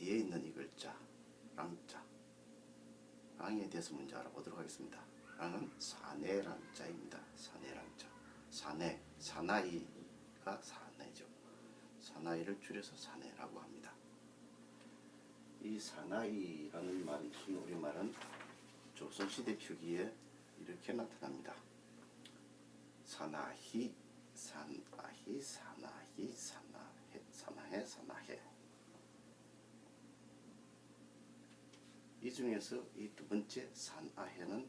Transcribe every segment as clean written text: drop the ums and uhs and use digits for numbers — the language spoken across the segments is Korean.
뒤에 있는 이 글자 랑자, 랑에 대해서 먼저 알아보도록 하겠습니다. 랑은 사내라는 자입니다. 사내라는 자. 사내, 사나이가 사내죠. 사나이를 줄여서 사내라고 합니다. 이 사나이라는 말이, 우리말은 조선시대 표기에 이렇게 나타납니다. 사나히, 사나히, 사나히, 사나해, 사나해, 사나해. 이 중에서 이 두 번째 사나해는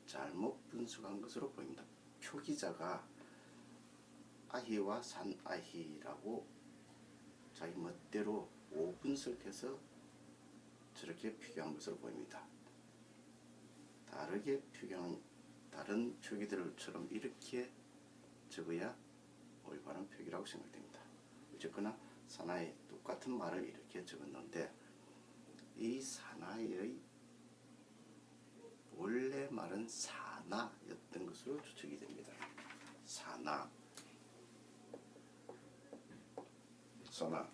잘못 분석한 것으로 보입니다. 표기자가 아희와 산아희라고 자기 멋대로 오분석해서 저렇게 표기한 것으로 보입니다. 다르게 표기한 다른 표기들처럼 이렇게 적어야 올바른 표기라고 생각됩니다. 어쨌거나 사나이 똑같은 말을 이렇게 적었는데 이 사나이의 원래 말은 사나였던 것으로 추측이 됩니다. 사나, 사나.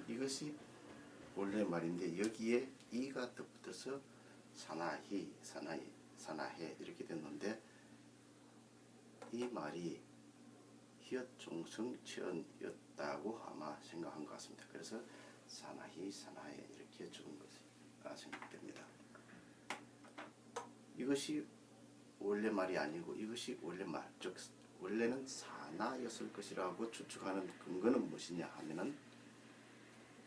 이것이 원래 말인데 여기에 이가 덧붙어서 사나히, 사나이, 사나해 이렇게 됐는데 이 말이 히읗종성치언이었다고 아마 생각한 것 같습니다. 그래서 사나히, 사나해 이렇게 적은 것이 생각됩니다. 이것이 원래 말이 아니고 이것이 원래 말, 즉 원래는 사나였을 것이라고 추측하는 근거는 무엇이냐 하면은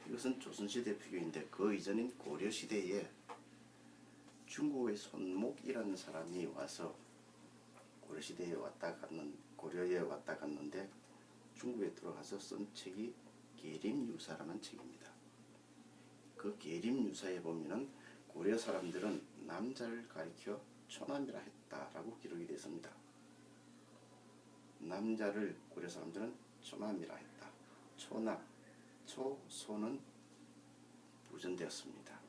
이것은 조선시대 표기인데 그 이전인 고려시대에 중국의 손목이라는 사람이 와서 고려시대에 고려에 왔다 갔는데 중국에 들어가서 쓴 책이 계림유사라는 책입니다. 그 계림유사에 보면은 고려 사람들은 남자를 가리켜 초남이라 했다라고 기록이 되었습니다. 남자를 고려 사람들은 초남이라 했다. 초남, 초소는 부전되었습니다.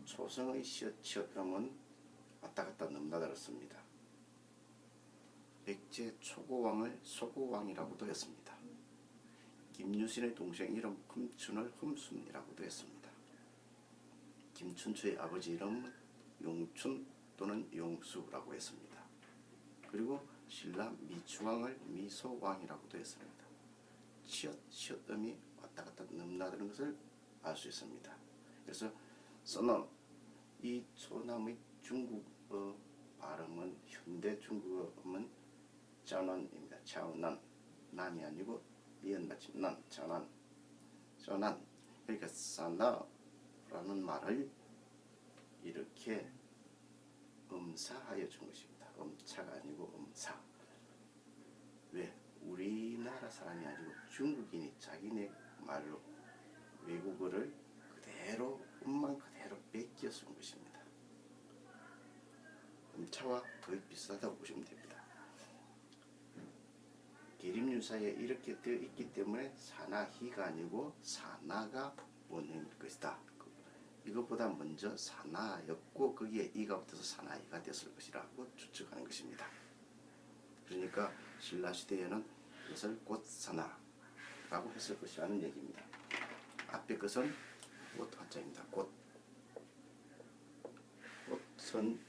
초성의 시옷, 치읓음은 왔다 갔다 넘나들었습니다. 백제 초고왕을 소고왕이라고도 했습니다. 김유신의 동생 이름 흠춘을 흠순이라고도 했습니다. 김춘추의 아버지 이름은 용춘 또는 용수라고 했습니다. 그리고 신라 미추왕을 미소왕이라고도 했습니다. 치읓, 시읒음이 왔다 갔다 넘나드는 것을 알 수 있습니다. 그래서 써넘, 이 초남의 중국어 발음은 현대 중국어음은 짜넌입니다. 짜넌, 난이 아니고 니은 받침 난, 짜넌, 짜난. 그러니까 사나라는 말을 이렇게 음사하여 준 것입니다. 음차가 아니고 음사. 왜? 우리나라 사람이 아니고 중국인이 자기네 말로 외국어를 그대로 음만 그대로 뺏겨 쓴 것입니다. 음차와 거의 비슷하다고 보시면 됩니다. 계림유사에 이렇게 되어 있기 때문에 사나히가 아니고 사나가 원형일 것이다. 이것보다 먼저 사나였고 거기에 이가 붙어서 사나이가 됐을 것이라고 추측하는 것입니다. 그러니까 신라시대에는 이것을 꽃사나라고 했을 것이라는 얘기입니다. 앞에 것은 꽃 화자입니다. 꽃은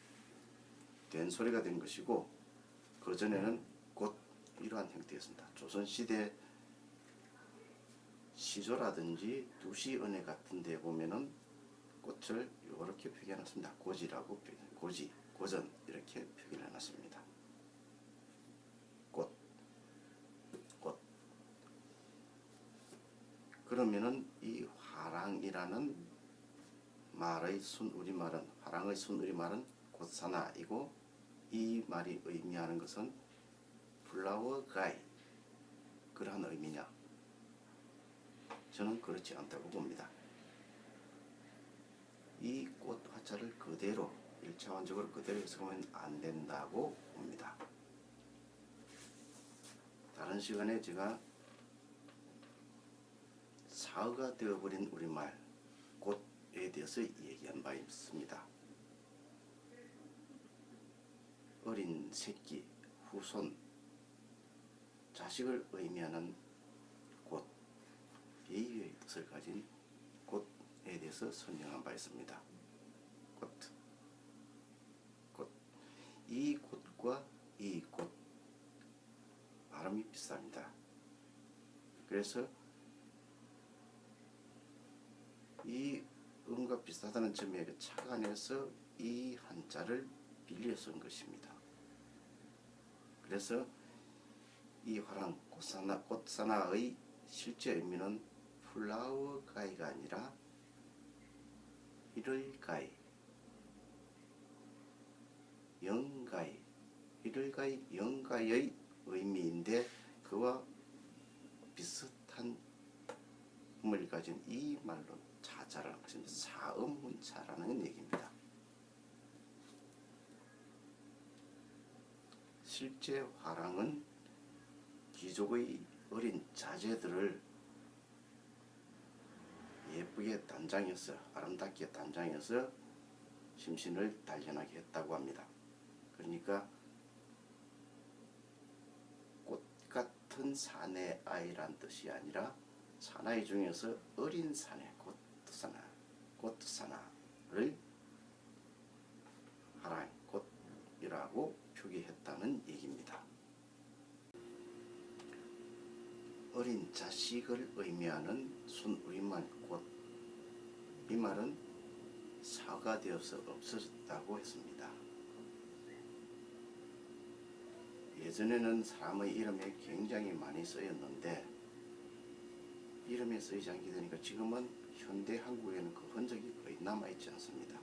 된소리가 된 것이고 그 전에는 꽃 이러한 형태였습니다. 조선시대 시조라든지 두시은혜 같은 데 보면은 꽃을 이렇게 표기해놨습니다. 고지라고 고지, 고전 이렇게 표기를 해놨습니다. 꽃. 그러면은 이 화랑이라는 말의 순우리말은 화랑의 순우리말은 꽃사나이고 이 말이 의미하는 것은 플라워 가이 그러한 의미냐? 저는 그렇지 않다고 봅니다. 이 꽃 화자를 그대로 일차원적으로 그대로 해석하면 안 된다고 봅니다. 다른 시간에 제가 사어가 되어버린 우리말 꽃에 대해서 얘기한 바 있습니다. 어린 새끼, 후손, 자식을 의미하는 꽃, 비유의 뜻을 가진 꽃 여기에서 선정한 바 있습니다. 꽃. 이 꽃과 이 꽃 발음이 비슷합니다. 그래서 이 음과 비슷하다는 점에 착안해서 이 한자를 빌려 쓴 것입니다. 그래서 이 화랑 꽃사나의 실제 의미는 플라워 가이가 아니라 이를가이, 영가이, 이를가이, 영가이의 의미인데 그와 비슷한 음을 가진 이 말로 자자라는 것입니다. 사음문자라는 얘기입니다. 실제 화랑은 귀족의 어린 자제들을 예쁘게 단장해서 아름답게 단장해서 심신을 단련하게 했다고 합니다. 그러니까 꽃 같은 사내 아이란 뜻이 아니라 사나이 중에서 어린 사내 꽃사나를 화랑 꽃이라고 표기했다는 얘기입니다. 어린 자식을 의미하는 순우리말 꽃, 이 말은 사과되어서 없어졌다고 했습니다. 예전에는 사람의 이름에 굉장히 많이 쓰였는데 이름에 쓰이지 않게 되니까 지금은 현대 한국에는 그 흔적이 거의 남아있지 않습니다.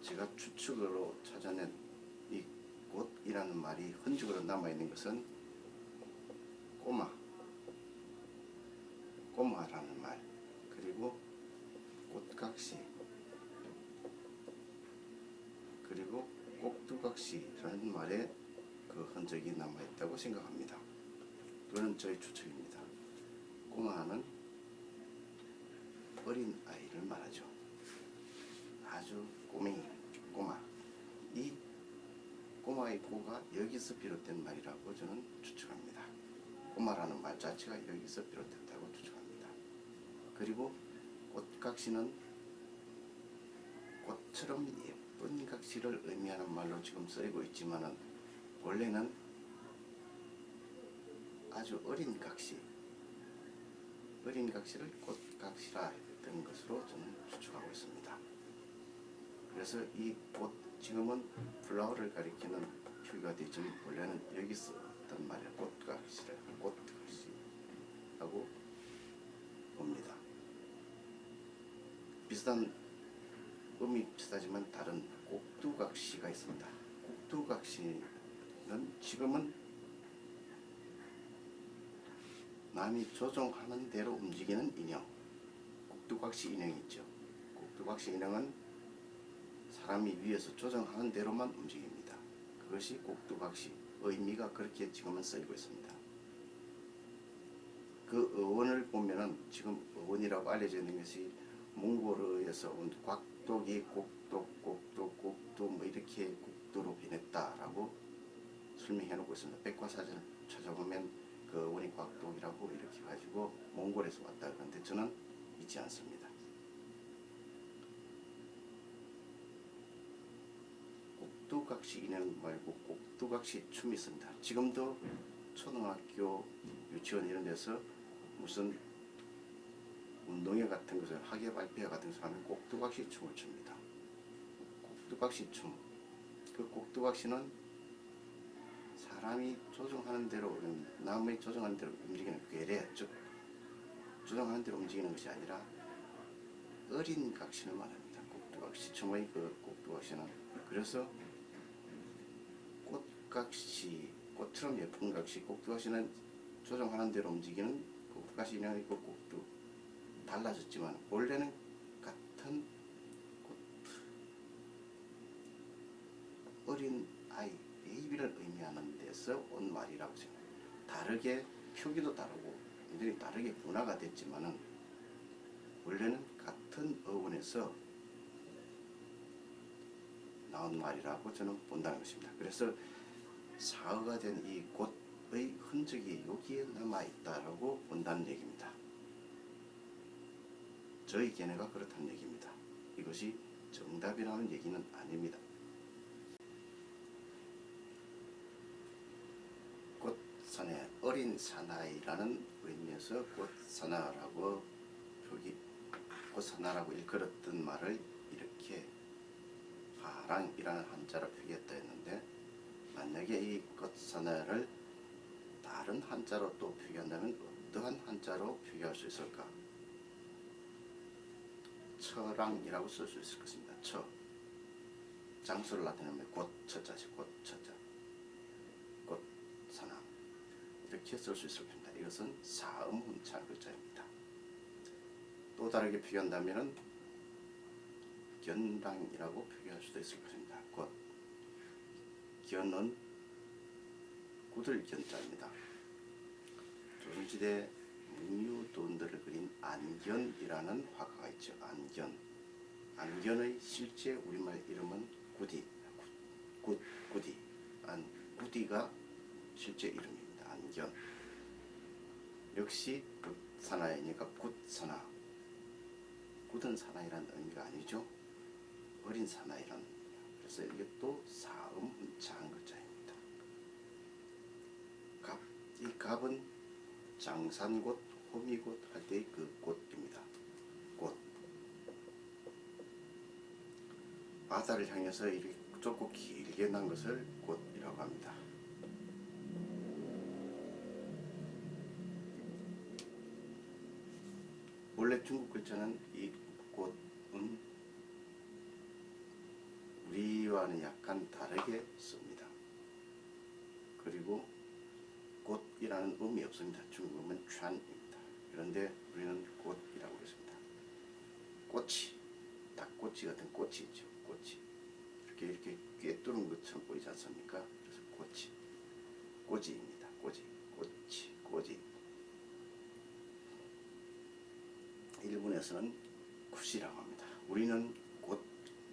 제가 추측으로 찾아낸 이 꽃이라는 말이 흔적으로 남아있는 것은 꼬마라는 말, 그리고 꽃각시, 그리고 꼭두각시라는 말에 그 흔적이 남아있다고 생각합니다. 그건 저의 추측입니다. 꼬마는 어린 아이를 말하죠. 아주 꼬맹이, 꼬마. 이 꼬마의 꼬가 여기서 비롯된 말이라고 저는 추측합니다. 꼬마라는 말 자체가 여기서 비롯됐다고 추측합니다. 그리고 꽃각시는 꽃처럼 예쁜 각시를 의미하는 말로 지금 쓰이고 있지만은 원래는 아주 어린 각시를 꽃각시라 했던 것으로 저는 추측하고 있습니다. 그래서 이 꽃, 지금은 플라워를 가리키는 표기가 되지만 원래는 여기서 어떤 말이야, 꽃각시라고 봅니다. 비슷한 음이 비슷하지만 다른 꼭두각시가 있습니다. 꼭두각시는 지금은 남이 조종하는 대로 움직이는 인형, 꼭두각시 인형이 있죠. 꼭두각시 인형은 사람이 위에서 조정하는 대로만 움직입니다. 그것이 꼭두각시, 의미가 그렇게 지금은 쓰이고 있습니다. 그 어원을 보면은 지금 어원이라고 알려져 있는 것이 몽골어에서 온 곽독이 꼭독 뭐 이렇게 국도로 변했다라고 설명해 놓고 있습니다. 백과사전을 찾아보면 그 어원이 곽독이라고 이렇게 가지고 몽골에서 왔다 그러는데 저는 믿지 않습니다. 꼭두각시 인형 말고 꼭두각시 춤이 있습니다. 지금도 초등학교, 유치원 이런 데서 무슨 운동회 같은 것을 학예 발표회 같은 것을 하면 꼭두각시 춤을 춥니다. 꼭두각시 춤. 그 꼭두각시는 사람이 조종하는 대로, 남의 조종하는 대로 움직이는 괴뢰, 즉 조종하는 대로 움직이는 것이 아니라 어린 각시를 말합니다. 꼭두각시 춤의 그 꼭두각시는. 그래서 꽃각시, 꽃처럼 예쁜 각시, 꼭두각시는 조종하는 대로 움직이는 꼭두각시 인형의 그 꼭두 달라졌지만 원래는 같은 어린 아이, 베이비를 의미하는 데서 온 말이라고 생각합니다. 다르게 표기도 다르고 완전히 다르게 분화가 됐지만은 원래는 같은 어원에서 나온 말이라고 저는 본다는 것입니다. 그래서 사어가 된 이 꽃의 흔적이 여기에 남아있다라고 본다는 얘기입니다. 저희 견해가 그렇다는 얘기입니다. 이것이 정답이라는 얘기는 아닙니다. 꽃사내, 어린 사나이라는 의미에서 꽃사나라고 꽃사나라고 일컬었던 말을 이렇게 화랑이라는 한자로 표기했다 했는데, 만약에 이 꽃사내를 다른 한자로 또 표기한다면 어떠한 한자로 표기할 수 있을까? 처랑이라고 쓸 수 있을 것입니다. 장수를 나타내면 꽃처자지, 꽃처자, 꽃사나, 이렇게 쓸 수 있을 겁니다. 이것은 사음훈창 글자입니다. 또 다르게 표기한다면 견랑이라고 표기할 수도 있을 것입니다. 견은 굳을 견자입니다. 조선시대 문유도원들을 그린 안견이라는 화가가 있죠. 안견의 실제 우리말 이름은 구디, 구디가 실제 이름입니다. 안견. 역시 굿사나이니까 굿사나, 굳은 사나이라는 의미가 아니죠. 어린 사나이라는 의미입니다. 그래서 이것도 사음훈창 글자입니다. 이 갑은 장산곶, 호미곶 할 때의 그 꽃입니다. 꽃. 바다를 향해서 이렇게 좁고 길게 난 것을 꽃이라고 합니다. 원래 중국 글자는 이 꽃은 우리와는 약간 다르게 씁니다. 그리고 꽃이라는 음이 없습니다. 중국어는 촨입니다. 그런데 우리는 꽃이라고 했습니다. 꽃이, 닭꼬치 같은 꽃이 있죠. 꽃이 이렇게 꿰뚫은 것처럼 보이지 않습니까? 그래서 꼬지입니다. 꼬지. 일본에서는 굿이라고 합니다. 우리는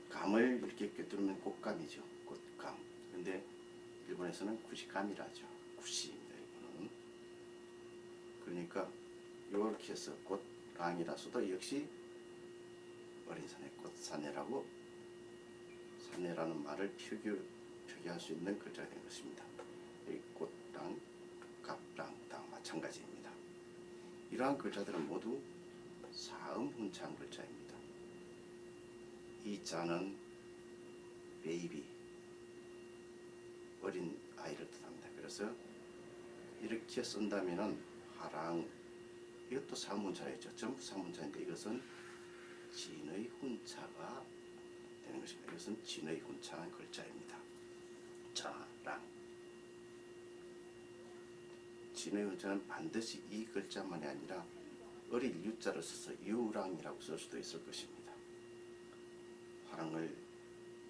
감을 이렇게 꿰뚫으면 꽃감이죠. 꽃감. 그런데 일본에서는 굿이감이라 하죠. 굿입니다. 일본은. 그러니까 이렇게 해서 꽃랑이라서도 역시 어린 사내, 꽃사내라고, 사내라는 말을 표기할 수 있는 글자가 된 것입니다. 이 꽃랑, 갑랑 다 마찬가지입니다. 이러한 글자들은 모두 사음훈창 글자입니다. 이 자는 베이비, 어린 아이를 뜻합니다. 그래서 이렇게 쓴다면은 화랑, 이것도 사음훈자이죠. 전부 사음훈자인데 이것은 진의 훈자가 되는 것입니다. 이것은 진의 훈자한 글자입니다. 자랑. 진의 훈자는 반드시 이 글자만이 아니라 어릴 유자를 써서 유랑이라고 쓸 수도 있을 것입니다. 화랑을,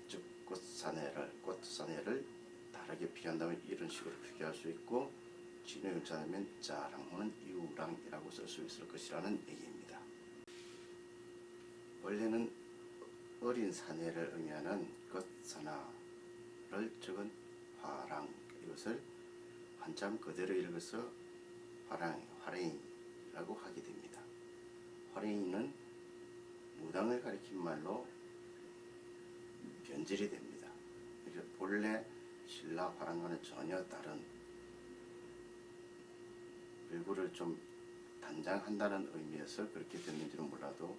즉 꽃사내를 다르게 표기한다면 이런 식으로 표기할 수 있고, 진의 훈자면 자랑은 유랑이라고 쓸 수 있을 것이라는 얘기입니다. 원래는 어린 사내를 의미하는 꽃사나를 적은 화랑, 이것을 한참 그대로 읽어서 화랭이라고 하게 됩니다. 화랭이는 무당을 가리킨 말로 변질이 됩니다. 그래서 본래 신라 화랑과는 전혀 다른, 얼굴을 좀 단장한다는 의미에서 그렇게 됐는지는 몰라도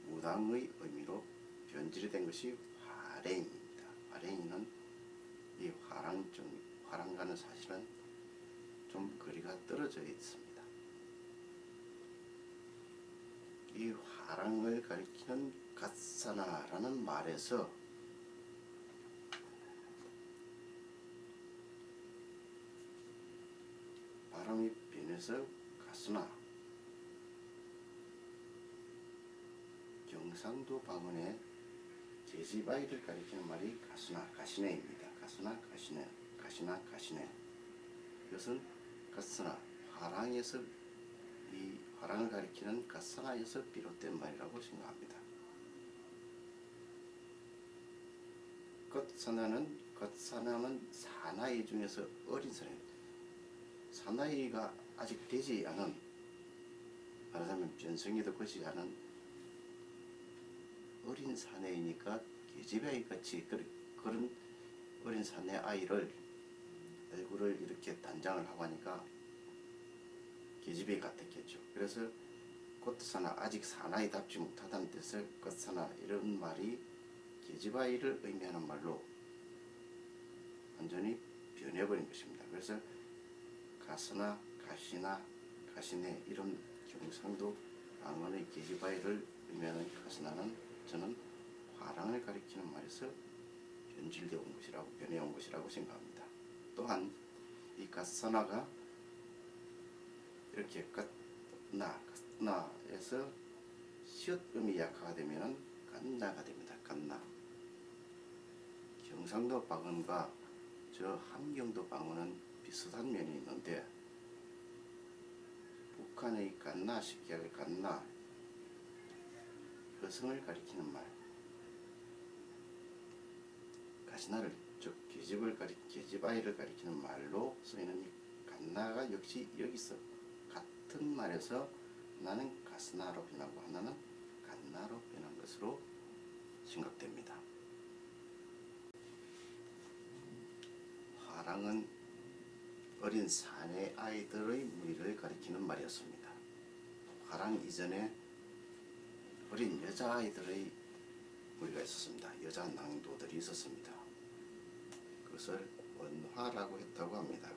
무당의 의미로 변질이 된 것이 화랭이입니다. 화랭이는 이 화랑과는 사실은 좀 거리가 떨어져 있습니다. 이 화랑을 가리키는 갓사나라는 말에서 발음이 변해서 가스나, 경상도 방언의 제지바이를 가리키는 말이 가스나, 가시네입니다. 가시나. 이것은 가스나, 화랑에서, 이 화랑을 가리키는 가스나에서 비롯된 말이라고 생각합니다. 겉사나는 사나이 중에서 어린 사나이, 사나이가 아직 되지 않은, 말하자면 변성이도 거치지 않은 어린 사내이니까 계집아이 같이 그런 어린 사내 아이를 얼굴을 이렇게 단장을 하고 하니까 계집아이 같았겠죠. 그래서 꽃사나 아직 사나이답지 못하다는 뜻을 꽃사나 이런 말이 계집아이를 의미하는 말로 완전히 변해버린 것입니다. 그래서 가스나 가시나 가시네 이런 경상도 방언의 계집아이를 의미하는 가스나는 저는 화랑을 가리키는 말에서 변질되어 온 것이라고 변해온 것이라고 생각합니다. 또한 이 가스나가 이렇게 갓나에서 시옷음이 약화가 되면 갓나가 됩니다. 갓나. 경상도 방언과 저 함경도 방언은 비슷한 면이 있는데 북한의 갓나 식객의 갓나 여성을 가리키는 말 가시나를 즉 계집아이를 가리키는 말로 쓰이는 이 갓나가 역시 여기서 같은 말에서 하나는 가스나로 변하고 하나는 갓나로 변한 것으로 생각됩니다. 화랑은 어린 사내 아이들의 무리를 가리키는 말이었습니다. 화랑 이전에 어린 여자아이들의 무리가 있었습니다. 여자 낭도들이 있었습니다. 그것을 원화라고 했다고 합니다.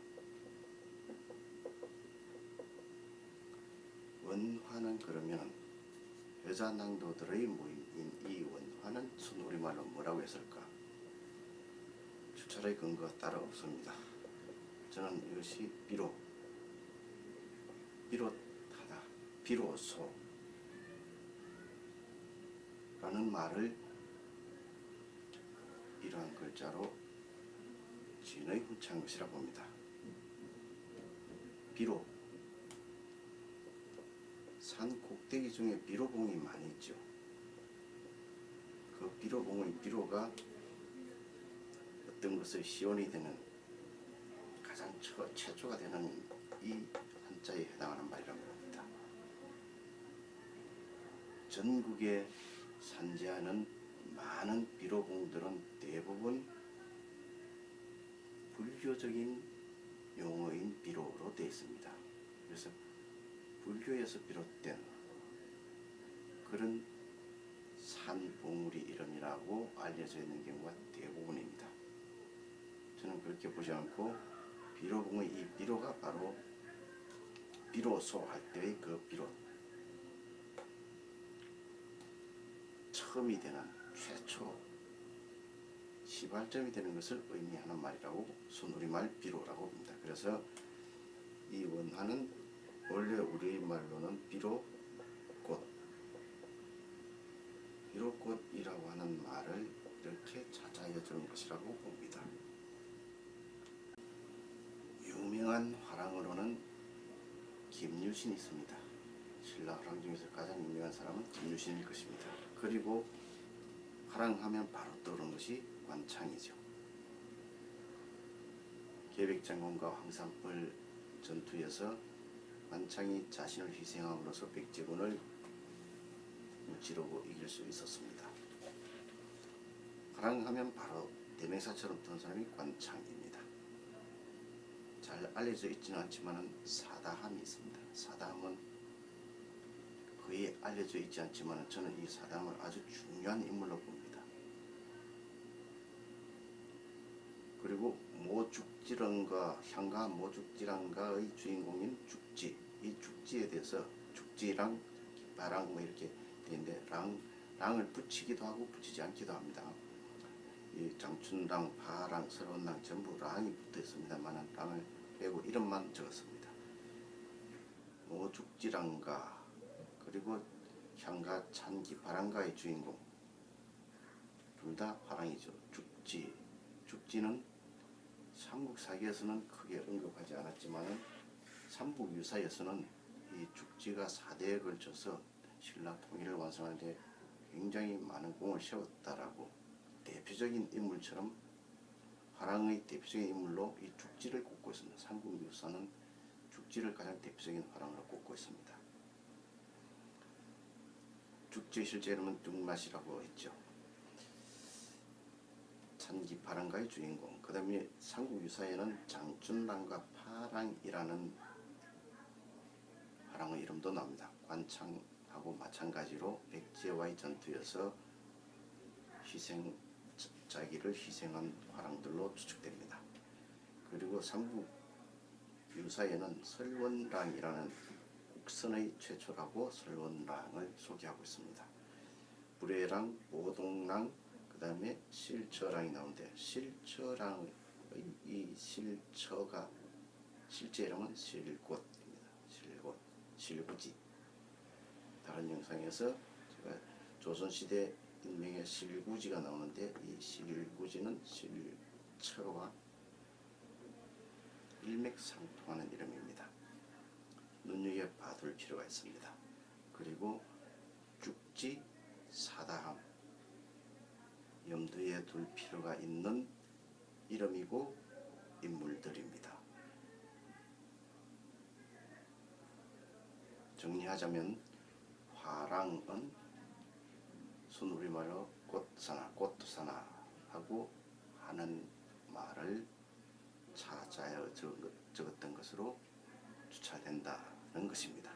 원화는 그러면 여자 낭도들의 모임인 이 원화는 순우리말로 뭐라고 했을까? 추찰의 근거가 따로 없습니다. 저는 이것이 비롯하다, 비로소 라는 말을 이러한 글자로 진의 후창 것이라 봅니다. 비로 산 꼭대기 중에 비로봉이 많이 있죠. 그 비로봉의 비로가 어떤 것의 시온이 되는 가장 최초가 되는 이 한자에 해당하는 말이라고 합니다. 전국에 산재하는 많은 비로봉들은 대부분 불교적인 용어인 비로로 되어 있습니다. 그래서 불교에서 비롯된 그런 산봉우리 이름이라고 알려져 있는 경우가 대부분입니다. 저는 그렇게 보지 않고 비로봉의 이 비로가 바로 비로소 할 때의 그 비로, 처음이 되는 최초 시발점이 되는 것을 의미하는 말이라고 순우리말 비로라고 봅니다. 그래서 이 원화는 원래 우리말로는 비로꽃이라고 하는 말을 이렇게 찾아여 주는 것이라고 봅니다. 유명한 화랑으로는 김유신이 있습니다. 신라 화랑 중에서 가장 유명한 사람은 김유신일 것입니다. 그리고 화랑하면 바로 떠오르는 것이 관창이죠. 계백장군과 황산벌 전투에서 관창이 자신을 희생함으로써 백제군을 무찌르고 이길 수 있었습니다. 화랑하면 바로 대명사처럼 떠오르는 사람이 관창입니다. 잘 알려져 있지는 않지만 사다함이 있습니다. 사다함은 거의 알려져 있지 않지만 저는 이 사다함을 아주 중요한 인물로 봅니다. 그리고 모죽지랑과 향가 모죽지랑가의 주인공인 죽지, 이 죽지에 대해서 죽지랑 깃바랑 뭐 이렇게 되는데 랑을 붙이기도 하고 붙이지 않기도 합니다. 이 장춘랑, 파랑, 서론랑 전부 랑이 붙어 있습니다만 랑을 빼고 이름만 적었습니다. 모죽지랑가 그리고 향가 찬기 바랑가의 주인공 둘 다 화랑이죠. 죽지는 삼국사기에서는 크게 언급하지 않았지만 삼국유사에서는 이 죽지가 4대에 걸쳐서 신라 통일을 완성하는 데 굉장히 많은 공을 세웠다라고 대표적인 인물처럼 화랑의 대표적인 인물로 이 죽지를 꼽고 있습니다. 삼국유사는 죽지를 가장 대표적인 화랑으로 꼽고 있습니다. 죽지의 실제 이름은 뚝맛이라고 했죠. 찬기 파랑가의 주인공. 그 다음에 삼국유사에는 장춘랑과 파랑이라는 파랑의 이름도 나옵니다. 관창하고 마찬가지로 백제와의 전투에서 자기를 희생한 화랑들로 추측됩니다. 그리고 삼국유사에는 설원랑이라는 국선의 최초라고 설원랑을 소개하고 있습니다. 불회랑, 오동랑, 그 다음에 실처랑이 나오는데 실처랑의 이 실처가 실제 이름은 실곶입니다. 실곶, 실구지. 다른 영상에서 제가 조선시대 인명의 실구지가 나오는데 이 실구지는 실처와 일맥상통하는 이름입니다. 눈여겨봐둘 필요가 있습니다. 그리고 죽지, 사다함 염두에 둘 필요가 있는 이름이고 인물들입니다. 정리하자면 화랑은 순우리말로 꽃사나 꽃도사나 하고 하는 말을 차자에 적었던 것으로 추측된다는 것입니다.